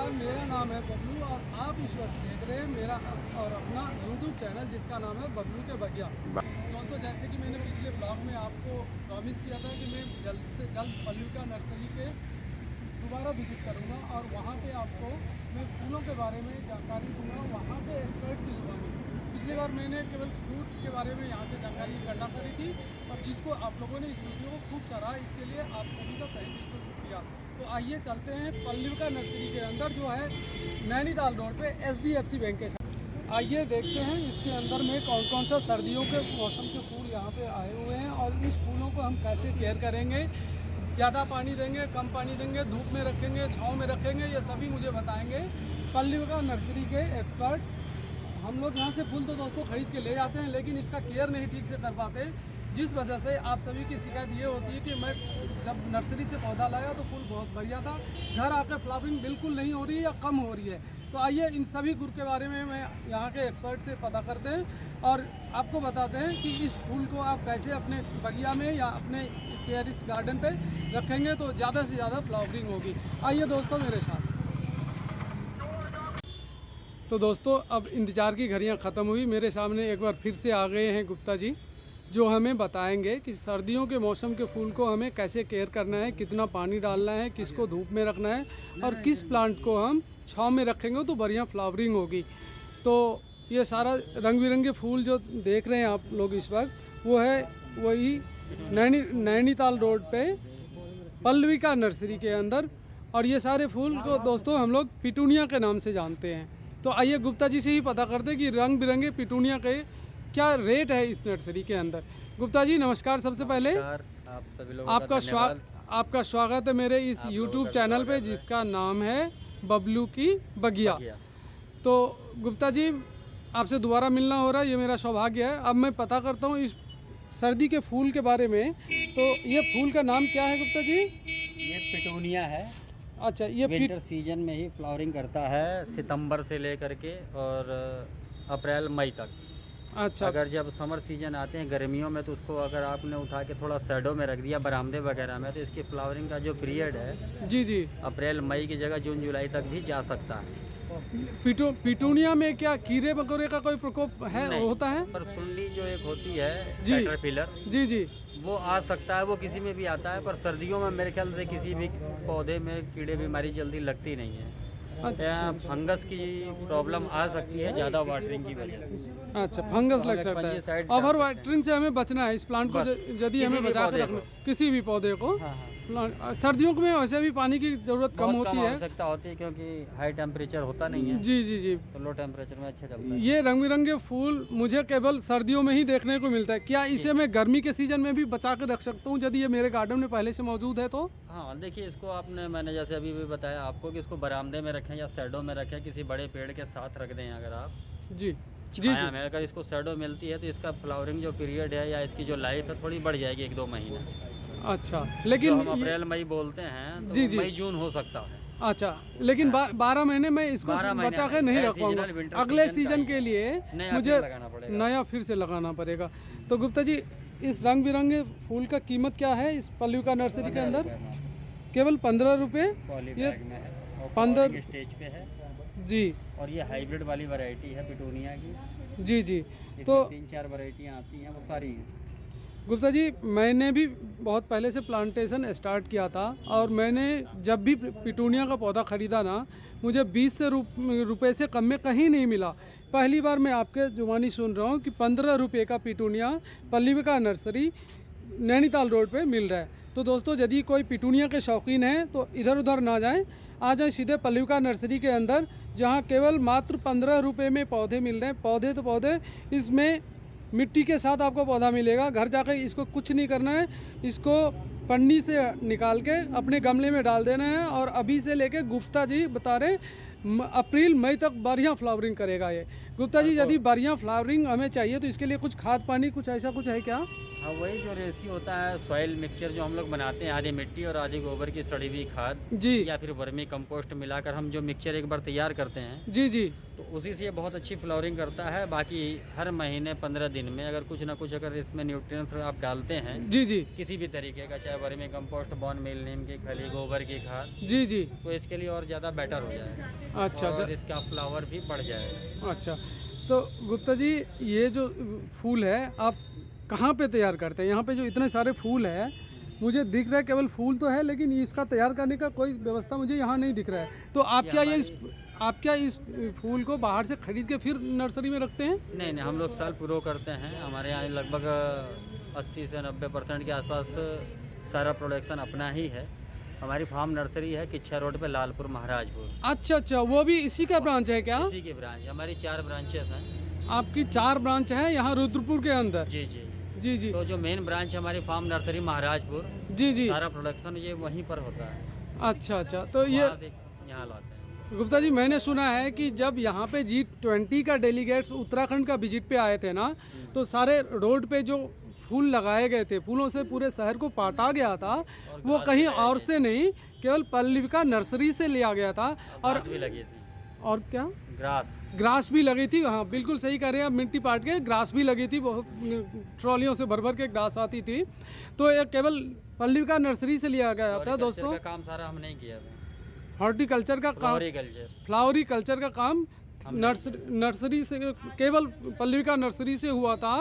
नमस्कार, मेरा नाम है बबलू और आप इस वक्त देख रहे हैं मेरा और अपना YouTube चैनल जिसका नाम है बबलू के बगिया। दोस्तों, जैसे कि मैंने पिछले ब्लॉग में आपको प्रॉमिस किया था कि मैं जल्द से जल्द पल्लिका नर्सरी के दोबारा विजिट करूंगा और वहां पे आपको मैं फूलों के बारे में जानकारी दूंगा, वहां पे एक्सपर्ट की जुबानी। पिछली बार मैंने केवल फ्रूट के बारे में यहाँ से जानकारी इकट्ठा करी थी और जिसको आप लोगों ने इस वीडियो को खूब सराहा, इसके लिए आप सभी का तहे दिल से शुक्रिया। तो आइए चलते हैं पल्लिका नर्सरी के अंदर जो है नैनीताल रोड पे SDFC बैंक के साथ। आइए देखते हैं इसके अंदर में कौन कौन सा सर्दियों के मौसम के फूल यहाँ पे आए हुए हैं और इस फूलों को हम कैसे केयर करेंगे, ज़्यादा पानी देंगे, कम पानी देंगे, धूप में रखेंगे, छाँव में रखेंगे, ये सभी मुझे बताएंगे पल्लिका नर्सरी के एक्सपर्ट। हम लोग यहाँ से फूल तो दोस्तों खरीद के ले जाते हैं, लेकिन इसका केयर नहीं ठीक से कर पाते, जिस वजह से आप सभी की शिकायत ये होती है कि मैं जब नर्सरी से पौधा लाया तो फूल बहुत बढ़िया था, घर आकर फ्लावरिंग बिल्कुल नहीं हो रही है या कम हो रही है। तो आइए इन सभी गुर के बारे में मैं यहाँ के एक्सपर्ट से पता करते हैं और आपको बताते हैं कि इस फूल को आप कैसे अपने बगिया में या अपने टेरेस गार्डन पे रखेंगे तो ज़्यादा से ज़्यादा फ्लावरिंग होगी। आइए दोस्तों मेरे साथ। तो दोस्तों, अब इंतज़ार की घड़ियाँ ख़त्म हुई, मेरे सामने एक बार फिर से आ गए हैं गुप्ता जी, जो हमें बताएंगे कि सर्दियों के मौसम के फूल को हमें कैसे केयर करना है, कितना पानी डालना है, किसको धूप में रखना है और किस प्लांट को हम छाँव में रखेंगे तो बढ़िया फ्लावरिंग होगी। तो ये सारा रंग बिरंगे फूल जो देख रहे हैं आप लोग इस वक्त, वो है वही नैनीताल रोड पे पल्लिका नर्सरी के अंदर। और ये सारे फूल को दोस्तों हम लोग पिटूनिया के नाम से जानते हैं। तो आइए गुप्ता जी से ही पता करते हैं कि रंग बिरंगे पिटूनिया के क्या रेट है इस नर्सरी के अंदर। गुप्ता जी नमस्कार। सबसे पहले आप सभी लोगों आपका स्वागत है मेरे इस YouTube चैनल पे जिसका नाम है बबलू की बगिया। तो गुप्ता जी आपसे दोबारा मिलना हो रहा है, ये मेरा सौभाग्य है। अब मैं पता करता हूँ इस सर्दी के फूल के बारे में। तो ये फूल का नाम क्या है गुप्ता जी? ये पिटूनिया है। अच्छा, ये विंटर सीजन में ही फ्लावरिंग करता है, सितंबर से लेकर के और अप्रैल मई तक। अच्छा, अगर जब समर सीजन आते हैं गर्मियों में तो उसको अगर आपने उठा के थोड़ा शैडो में रख दिया बरामदे वगैरह में, तो इसकी फ्लावरिंग का जो पीरियड है जी जी, अप्रैल मई की जगह जून जुलाई तक भी जा सकता है। पिटूनिया में क्या कीड़े मकोड़े का कोई प्रकोप है होता है? पर फुल्ली जो एक होती है जी। कैटरपिलर, जी जी, वो आ सकता है, वो किसी में भी आता है। पर सर्दियों में मेरे ख्याल से किसी भी पौधे में कीड़े बीमारी जल्दी लगती नहीं है। अच्छा, फंगस की प्रॉब्लम आ सकती है ज़्यादा वाटरिंग की वजह से। अच्छा, फंगस लग सकता है। ओवर वाटरिंग से हमें बचना है। इस प्लांट को यदि हमें बचा के रखना, किसी भी पौधे को, सर्दियों में वैसे भी पानी की जरूरत कम होती है, आवश्यकता होती है क्योंकि हाई टेम्परेचर होता नहीं है। जी जी जी, तो लो टेम्परेचर में अच्छा चलता है। ये रंग बिरंगे फूल मुझे केवल सर्दियों में ही देखने को मिलता है। क्या इसे मैं गर्मी के सीजन में भी बचा कर रख सकता हूँ यदि ये मेरे गार्डन में पहले से मौजूद है तो? हाँ, देखिए इसको मैंने जैसे अभी भी बताया आपको कि इसको बरामदे में रखें या शैडो में रखें, किसी बड़े पेड़ के साथ रख दें। अगर आप जी जी छाया में अगर इसको शैडो मिलती है तो इसका फ्लावरिंग जो पीरियड है या इसकी जो लाइफ है थोड़ी बढ़ जाएगी 1-2 महीने। अच्छा, लेकिन हम अप्रैल मई बोलते हैं तो जी जी, मई जून हो सकता है। अच्छा, लेकिन 12 महीने मैं इसको बचा के नहीं रख पाऊंगा। अगले सीजन के लिए मुझे नया फिर से लगाना पड़ेगा। तो गुप्ता जी, इस रंग बिरंगे फूल का कीमत क्या है इस पल्लिका नर्सरी के अंदर? केवल 15 रुपये। ये 15 स्टेज पे है जी। और ये हाइब्रिड वाली वैरायटी है पिटूनिया की। जी जी, तो 3-4 वैरायटियाँ आती हैं, वो सारी हैं। गुप्ता जी, मैंने भी बहुत पहले से प्लांटेशन स्टार्ट किया था और मैंने जब भी पिटूनिया का पौधा ख़रीदा ना, मुझे 20 से रुपये से कम में कहीं नहीं मिला। पहली बार मैं आपके जुबानी सुन रहा हूँ कि 15 रुपये का पिटूनिया पल्लिका नर्सरी नैनीताल रोड पे मिल रहा है। तो दोस्तों, यदि कोई पिटूनिया के शौकीन हैं तो इधर उधर ना जाएं, आ जाएं सीधे पल्लिका नर्सरी के अंदर, जहां केवल मात्र 15 रुपये में पौधे मिल रहे हैं। पौधे तो पौधे, इसमें मिट्टी के साथ आपको पौधा मिलेगा। घर जाकर इसको कुछ नहीं करना है, इसको पन्नी से निकाल के अपने गमले में डाल देना है और अभी से लेके गुप्ता जी बता रहे अप्रैल मई तक बढ़िया फ्लावरिंग करेगा ये। गुप्ता जी, यदि बढ़िया फ्लावरिंग हमें चाहिए तो इसके लिए कुछ खाद पानी कुछ ऐसा कुछ है क्या? हाँ, वही जो रेशियो होता है सॉइल मिक्सचर जो हम लोग बनाते हैं, आधी मिट्टी और आधी गोबर की सड़ी हुई खाद जी या फिर वर्मी कंपोस्ट मिलाकर हम जो मिक्सचर एक बार तैयार करते हैं, जी जी। तो उसी से ये बहुत अच्छी फ्लावरिंग करता है। बाकी हर महीने 15 दिन में अगर कुछ ना कुछ अगर इसमें न्यूट्रिएंट्स आप डालते हैं जी जी किसी भी तरीके का, चाहे वर्मी कंपोस्ट, बॉन मील, नीम की खली, गोबर की खाद, जी जी। तो इसके लिए और ज़्यादा बेटर हो जाएगा अच्छा और अच्छा इसका फ्लावर भी बढ़ जाएगा। अच्छा। तो गुप्ता जी ये जो फूल है आप कहाँ पे तैयार करते हैं? यहाँ पे जो इतने सारे फूल है मुझे दिख रहा है केवल फूल तो है, लेकिन इसका तैयार करने का कोई व्यवस्था मुझे यहाँ नहीं दिख रहा है। तो आप क्या इस फूल को बाहर से खरीद के फिर नर्सरी में रखते हैं? नहीं नहीं, हम लोग साल पूरा करते हैं। हमारे यहाँ लगभग 80 से 90% के आसपास सारा प्रोडक्शन अपना ही है। हमारी फार्म नर्सरी है किच्छा रोड पे, लालपुर, महाराजपुर। अच्छा अच्छा, वो भी इसी का ब्रांच है क्या? इसी की ब्रांच, हमारी 4 ब्रांचेस हैं। आपकी 4 ब्रांच है यहाँ रुद्रपुर के अंदर? जी जी जी जी तो जो मेन ब्रांच हमारी फार्म नर्सरी महाराजपुर, जी जी। सारा प्रोडक्शन ये वहीं पर होता है। अच्छा अच्छा। तो ये वहाँ से यहाँ लाते हैं। गुप्ता जी मैंने सुना है कि जब यहाँ पे G20 का डेलीगेट्स उत्तराखंड का विजिट पे आए थे ना, तो सारे रोड पे जो फूल लगाए गए थे, फूलों से पूरे शहर को पाटा गया था, वो कहीं और से नहीं केवल पल्लविका नर्सरी से लिया गया था। और भी लगी थी। और क्या? ग्रास भी लगी थी। हाँ बिल्कुल सही कह रहे हैं आप, मिट्टी पाट के ग्रास भी लगी थी, बहुत ट्रॉलियों से भर भर के ग्रास आती थी। तो ये केवल पल्लविका नर्सरी से लिया गया था दोस्तों। का काम सारा हम नहीं किया था। हॉर्टिकल्चर का काम, फ्लावरी कल्चर का काम नर्सरी से, केवल पल्लविका नर्सरी से हुआ था।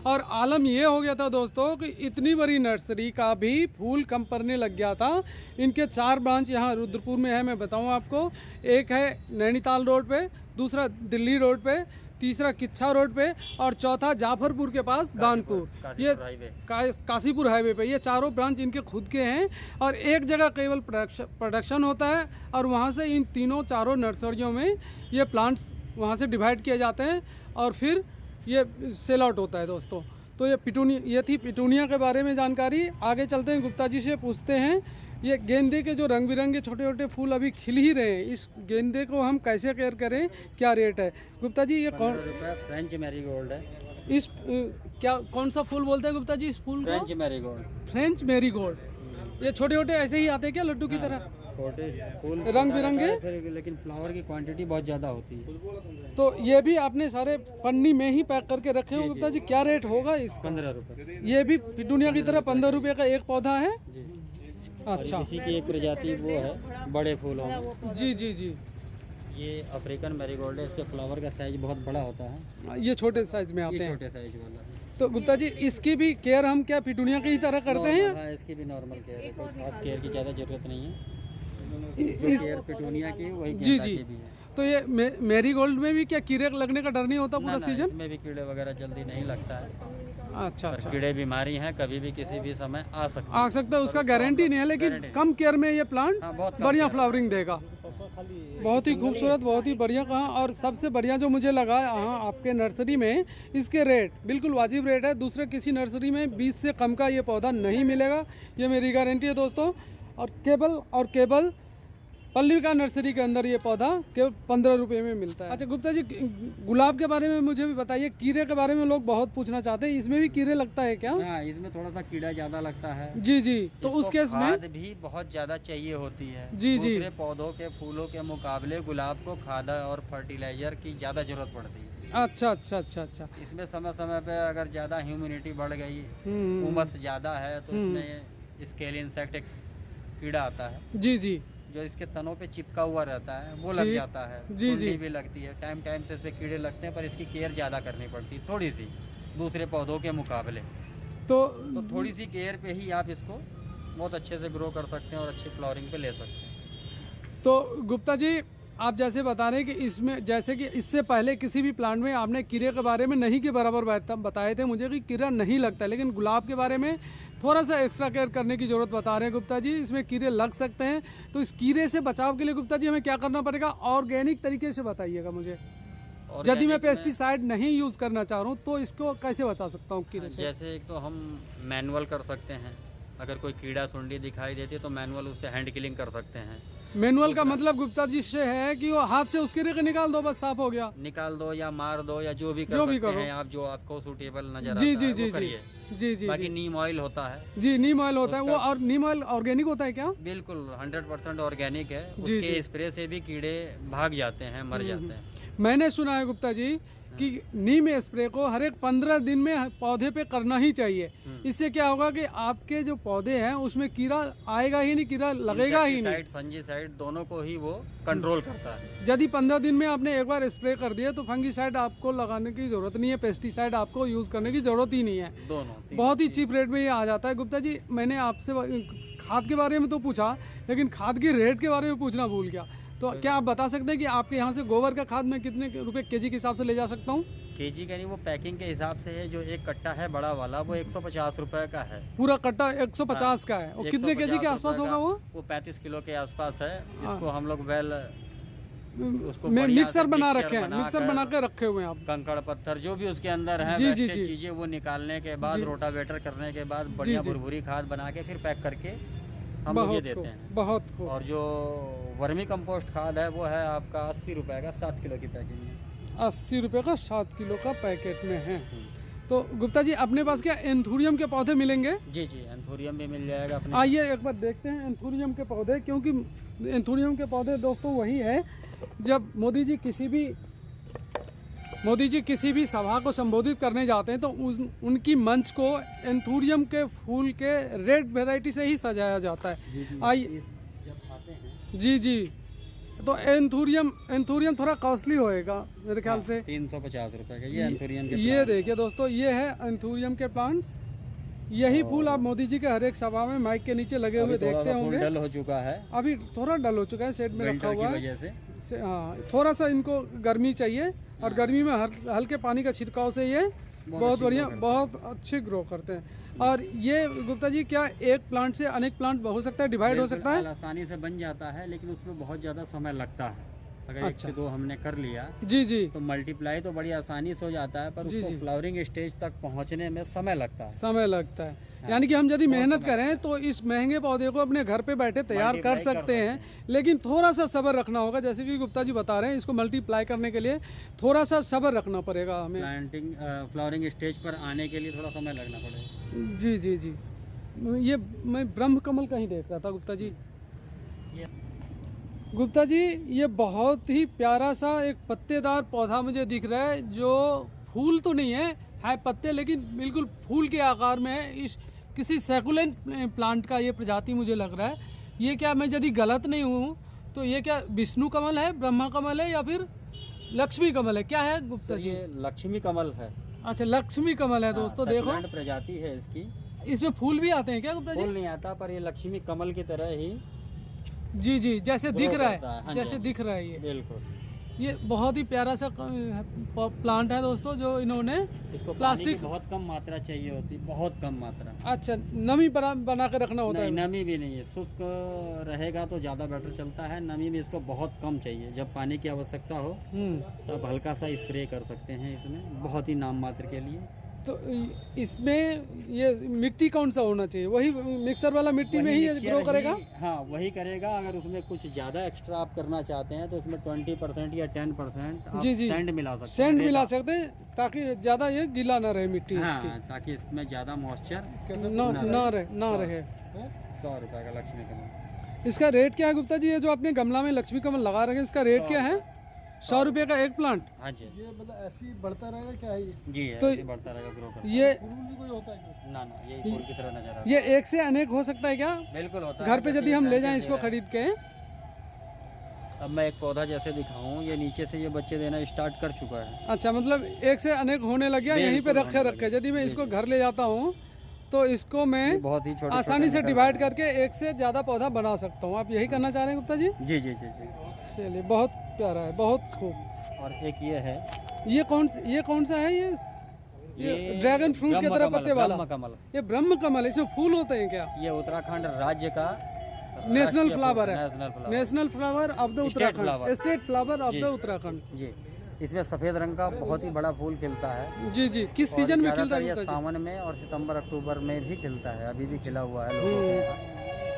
और आलम ये हो गया था दोस्तों कि इतनी बड़ी नर्सरी का भी फूल कम पड़ने लग गया था। इनके 4 ब्रांच यहाँ रुद्रपुर में है, मैं बताऊँ आपको। एक है नैनीताल रोड पे, दूसरा दिल्ली रोड पे, तीसरा किच्छा रोड पे और चौथा जाफरपुर के पास दानपुर, ये काशीपुर हाईवे पे। ये चारों ब्रांच इनके खुद के हैं और एक जगह केवल प्रोडक्शन होता है और वहाँ से इन चारों नर्सरियों में ये प्लांट्स वहाँ से डिवाइड किए जाते हैं और फिर ये सेल आउट होता है दोस्तों। तो ये थी पिटूनिया के बारे में जानकारी। आगे चलते हैं, गुप्ता जी से पूछते हैं ये गेंदे के जो रंग बिरंगे छोटे छोटे फूल अभी खिल ही रहे हैं, इस गेंदे को हम कैसे केयर करें, क्या रेट है? गुप्ता जी ये कौन फ्रेंच मैरीगोल्ड है? इस क्या कौन सा फूल बोलते हैं गुप्ता जी इस फूल को? French marigold. French marigold. ये छोटे छोटे ऐसे ही आते हैं क्या लड्डू की तरह? छोटे फूल रंग बिरंगे, लेकिन फ्लावर की क्वांटिटी बहुत ज़्यादा होती है। तो ये भी आपने सारे पन्नी में ही पैक करके रखे हो गुप्ता जी, क्या रेट होगा इसका? 15 रुपये। ये भी पिटूनिया की तरह 15 रुपये का एक पौधा है? जी। अच्छा। इसी की एक प्रजाति वो है बड़े फूलों में। जी जी जी। ये अफ्रीकन मैरीगोल्ड है, इसके फ्लावर का साइज बहुत बड़ा होता है। ये छोटे साइज में आते हैं? छोटे साइज वाला है। तो गुप्ता जी इसकी भी केयर हम क्या पिटूनिया की तरह करते हैं? हाँ, इसकी भी नॉर्मल केयर है, कोई खास केयर की ज़्यादा ज़रूरत नहीं है। जो केयर पिटूनिया की वही जी जी। भी है। तो ये मैरीगोल्ड में भी क्या कीड़े लगने का डर नहीं होता पूरा सीजन? इसमें भी कीड़े वगैरह जल्दी नहीं लगता है। अच्छा अच्छा। कीड़े बीमारी हैं, कभी भी किसी भी समय आ सकता है, उसका गारंटी नहीं है, लेकिन कम केयर में ये प्लांट बढ़िया फ्लावरिंग देगा। बहुत ही खूबसूरत, बहुत ही बढ़िया कहा। और सबसे बढ़िया जो मुझे लगा यहाँ आपके नर्सरी में, इसके रेट बिल्कुल वाजिब रेट है। दूसरे किसी नर्सरी में 20 से कम का ये पौधा नहीं मिलेगा, ये मेरी गारंटी है दोस्तों। और केवल पल्लविका नर्सरी के अंदर ये पौधा केवल 15 रुपये में मिलता है। अच्छा गुप्ता जी गुलाब के बारे में मुझे भी बताइए, कीड़े के बारे में लोग बहुत पूछना चाहते हैं, इसमें भी कीड़े लगता है क्या? हाँ, इसमें थोड़ा सा कीड़ा ज्यादा लगता है। जी जी। तो उस केस में खाद भी बहुत ज्यादा चाहिए होती है। जी जी। दूसरे पौधों के फूलों के मुकाबले गुलाब को खाद और फर्टिलाइजर की ज्यादा जरूरत पड़ती है। अच्छा अच्छा अच्छा अच्छा। इसमें समय समय पे अगर ज्यादा ह्यूमिडिटी बढ़ गई, उमस ज्यादा है, तो इसमें स्केल इंसेक्ट एक कीड़ा आता है। जी जी। जो इसके तनों पे चिपका हुआ रहता है, वो लग जाता है। जी जी। भी लगती है, टाइम से इस पे कीड़े लगते हैं, पर इसकी केयर ज़्यादा करनी पड़ती है थोड़ी सी दूसरे पौधों के मुकाबले। तो थोड़ी सी केयर पे ही आप इसको बहुत अच्छे से ग्रो कर सकते हैं और अच्छी फ्लावरिंग पे ले सकते हैं। तो गुप्ता जी आप जैसे बता रहे हैं कि इसमें, जैसे कि इससे पहले किसी भी प्लांट में आपने कीड़े के बारे में नहीं के बराबर बताए थे मुझे कि कीड़ा नहीं लगता, लेकिन गुलाब के बारे में थोड़ा सा एक्स्ट्रा केयर करने की जरूरत बता रहे हैं गुप्ता जी। इसमें कीड़े लग सकते हैं, तो इस कीड़े से बचाव के लिए गुप्ता जी हमें क्या करना पड़ेगा? ऑर्गेनिक तरीके से बताइएगा मुझे। यदि मैं पेस्टिसाइड नहीं यूज करना चाह रहा हूँ तो इसको कैसे बचा सकता हूँ कीड़े से? जैसे एक तो हम मैनुअल कर सकते हैं, अगर कोई कीड़ा सुंडी दिखाई देती है तो मैनुअल उससे हैंड किलिंग कर सकते हैं। मैनुअल का मतलब गुप्ता जी से है कि वो हाथ से उसके लिए निकाल दो, बस साफ हो गया। निकाल दो या मार दो या जो भी करो हैं आप, जो आपको सूटेबल नजर आता है वो करिए। जी जी बाकी नीम ऑयल होता है। जी, नीम ऑयल होता है वो, और नीम ऑयल ऑर्गेनिक होता है क्या? बिल्कुल 100% ऑर्गेनिक है। जी, उसके जी। स्प्रे से भी कीड़े भाग जाते हैं, मर जाते हैं। मैंने सुना है गुप्ता जी कि नीम स्प्रे को हर एक 15 दिन में पौधे पे करना ही चाहिए। इससे क्या होगा कि आपके जो पौधे हैं उसमें कीड़ा आएगा ही नहीं, कीड़ा लगेगा ही नहीं। फंजीसाइड दोनों को ही वो कंट्रोल करता है। यदि 15 दिन में आपने एक बार स्प्रे कर दिया तो फंगीसाइड आपको लगाने की जरूरत नहीं है, पेस्टिसाइड आपको यूज करने की जरूरत ही नहीं है। दोनों बहुत ही चीप रेट में ये आ जाता है। गुप्ता जी, मैंने आपसे खाद के बारे में तो पूछा, लेकिन खाद की रेट के बारे में पूछना भूल गया। तो क्या आप बता सकते हैं कि आपके यहाँ से गोबर का खाद मैं कितने रुपए केजी के हिसाब से ले जा सकता हूँ? केजी का नहीं, वो पैकिंग के हिसाब से है। जो एक कट्टा है बड़ा वाला वो 150 रुपए का है। पूरा कट्टा 150 का है। और कितने केजी के आसपास होगा वो? 35 किलो के आसपास है। इसको हम लोग उसको मिक्सर बना रखे हैं, मिक्सर बना के रखे हुए हैं आप। कंकड़ पत्थर जो भी उसके अंदर है चीजें वो निकालने के बाद, रोटावेटर करने के बाद बढ़िया भुरभुरी खाद बना के फिर पैक करके हम लोग ये देते हैं। बहुत खूब। और जो वर्मी कंपोस्ट खाद है वो है आपका 80 रुपए का 7 किलो की पैकिंग में। 80 रुपए का 7 किलो का पैकेट में है। तो गुप्ता जी, अपने पास क्या एंथूरियम के पौधे मिलेंगे? जी जी, एंथूरियम भी मिल जाएगा अपने। आइए एक बार देखते हैं एंथूरियम के पौधे, क्योंकि एंथूरियम के पौधे दोस्तों वही है जब मोदी जी किसी भी सभा को संबोधित करने जाते हैं तो उनकी मंच को एंथूरियम के फूल के रेड वैरायटी से ही सजाया जाता है। आइए जी जी, तो एंथूरियम थोड़ा कॉस्टली होएगा मेरे ख्याल से। 350 रुपए का ये एंथूरियम के। ये देखिए दोस्तों, ये है एंथूरियम के प्लांट्स। यही फूल आप मोदी जी के हर एक सभा में माइक के नीचे लगे हुए देखते होंगे। डल हो चुका है, अभी थोड़ा डल हो चुका है, सेट में रखा हुआ है। हाँ, थोड़ा सा इनको गर्मी चाहिए, और गर्मी में हल्के पानी का छिड़काव से ये बहुत बढ़िया, बहुत अच्छे ग्रो करते हैं। और ये गुप्ता जी, क्या एक प्लांट से अनेक प्लांट हो सकता है, डिवाइड हो सकता है? आसानी से बन जाता है, लेकिन उसमें बहुत ज़्यादा समय लगता है। अगर एक से दो हमने कर लिया जी जी तो मल्टीप्लाई तो बड़ी आसानी से हो जाता है, पर उसको फ्लावरिंग स्टेज तक पहुंचने में समय लगता है। यानी कि हम यदि मेहनत करें तो इस महंगे पौधे को अपने घर पे बैठे तैयार कर सकते हैं, लेकिन थोड़ा सा सब्र रखना होगा। जैसे कि गुप्ता जी बता रहे हैं, इसको मल्टीप्लाई करने के लिए थोड़ा सा सब्र रखना पड़ेगा हमें। फ्लावरिंग स्टेज पर आने के लिए थोड़ा समय लगना पड़ेगा। जी जी जी, ये मैं ब्रह्म कमल कहीं देख रहा था गुप्ता जी। गुप्ता जी, ये बहुत ही प्यारा सा एक पत्तेदार पौधा मुझे दिख रहा है, जो फूल तो नहीं है पत्ते, लेकिन बिल्कुल फूल के आकार में है। इस किसी सैकुलेंट प्लांट का ये प्रजाति मुझे लग रहा है। ये क्या, मैं यदि गलत नहीं हूँ तो ये क्या विष्णु कमल है, ब्रह्मा कमल है, या फिर लक्ष्मी कमल है? क्या है गुप्ता जी? ये लक्ष्मी कमल है। अच्छा, लक्ष्मी कमल है दोस्तों। देखो प्रजाति है इसकी। इसमें फूल भी आते हैं क्या गुप्ता जी? फूल नहीं आता, पर ये लक्ष्मी कमल की तरह ही जी जी, जैसे दिख रहा है, हाँ जैसे दिख रहा है ये। बिल्कुल, ये बहुत ही प्यारा सा प्लांट है दोस्तों, जो इन्होंने प्लास्टिक बहुत कम मात्रा चाहिए होती, बहुत कम मात्रा। अच्छा, नमी बना के रखना होता है? नमी भी नहीं है, शुष्क रहेगा तो ज़्यादा बेटर चलता है। नमी में इसको बहुत कम चाहिए। जब पानी की आवश्यकता हो तब हल्का सा स्प्रे कर सकते हैं इसमें, बहुत ही नाम मात्र के लिए। तो इसमें ये मिट्टी कौन सा होना चाहिए? वही मिक्सर वाला मिट्टी में ही ग्रो करेगा? हाँ, वही करेगा। अगर उसमें कुछ ज़्यादा एक्स्ट्रा आप करना चाहते हैं तो उसमें 20% या 10% आप सैंड मिला सकते हैं। सैंड मिला सकते हैं, ताकि ज़्यादा ये गीला ना रहे मिट्टी। हाँ, ताकि इसमें ज़्यादा मॉइस्चर ना रहे। 100 रुपये का लक्ष्मी कमल। इसका रेट क्या है गुप्ता जी? ये जो आपने गमला में लक्ष्मी कमल लगा रखे हैं, इसका रेट क्या है? 100 रुपये का एक प्लांट? हाँ जी। ये मतलब ऐसे ही बढ़ता रहेगा क्या है ये? जी, तो ऐसे बढ़ता रहेगा, ग्रो करता ये फूल भी कोई होता है? ना, ये फूल की तरह नजर आता है। ये एक से अनेक हो सकता है क्या? बिल्कुल होता है। घर पे यदि हम ले जाएं इसको खरीद के। अब मैं एक पौधा जैसे दिखाऊं, ये नीचे से ये बच्चे देना स्टार्ट कर चुका है। अच्छा, मतलब एक से अनेक होने लग गया, यहीं पे रखे। यदि मैं इसको घर ले जाता हूँ तो इसको मैं बहुत ही छोटे आसानी से डिवाइड करके एक से ज़्यादा पौधा बना सकता हूँ। आप यही करना चाह रहे हैं गुप्ता जी? जी जी जी जी। चलिए, बहुत प्यारा है, बहुत खूब। और एक ये है, ये कौन सा है? ये ड्रैगन फ्रूट की तरह पत्ते वाला कमल। ये ब्रह्म कमल, इसमें फूल होते हैं क्या? ये उत्तराखंड राज्य का नेशनल फ्लावर है। National flower of the Uttarakhand, state flower of the Uttarakhand. जी, इसमें सफ़ेद रंग का बहुत ही बड़ा फूल खिलता है। जी जी, किस सीजन में खिलता है? ये सावन में और सितंबर अक्टूबर में भी खिलता है। अभी भी खिला हुआ है लोगों के यहाँ।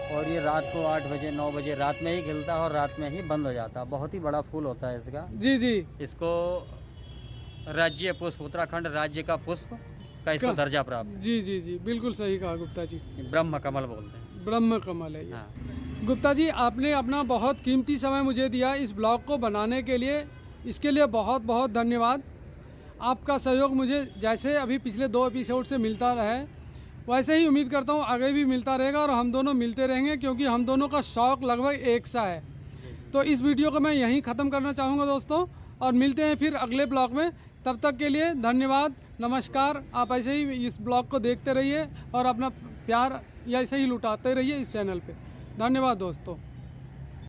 और ये रात को 8 बजे 9 बजे रात में ही खिलता है और रात में ही बंद हो जाता है। बहुत ही बड़ा फूल होता है इसका। जी जी। इसको राज्य पुष्प, उत्तराखंड राज्य का पुष्प का इसको दर्जा प्राप्त। जी जी जी, बिल्कुल सही कहा गुप्ता जी। ब्रह्म कमल बोलते हैं। ब्रह्म कमल है ये। हाँ। गुप्ता जी, आपने अपना बहुत कीमती समय मुझे दिया इस ब्लॉग को बनाने के लिए, इसके लिए बहुत बहुत धन्यवाद। आपका सहयोग मुझे जैसे अभी पिछले 2 एपिसोड से मिलता रहे, वैसे ही उम्मीद करता हूँ आगे भी मिलता रहेगा और हम दोनों मिलते रहेंगे, क्योंकि हम दोनों का शौक़ लगभग एक सा है। तो इस वीडियो को मैं यहीं ख़त्म करना चाहूँगा दोस्तों, और मिलते हैं फिर अगले ब्लॉग में। तब तक के लिए धन्यवाद, नमस्कार। आप ऐसे ही इस ब्लॉग को देखते रहिए और अपना प्यार ऐसे ही लुटाते रहिए इस चैनल पे। धन्यवाद दोस्तों।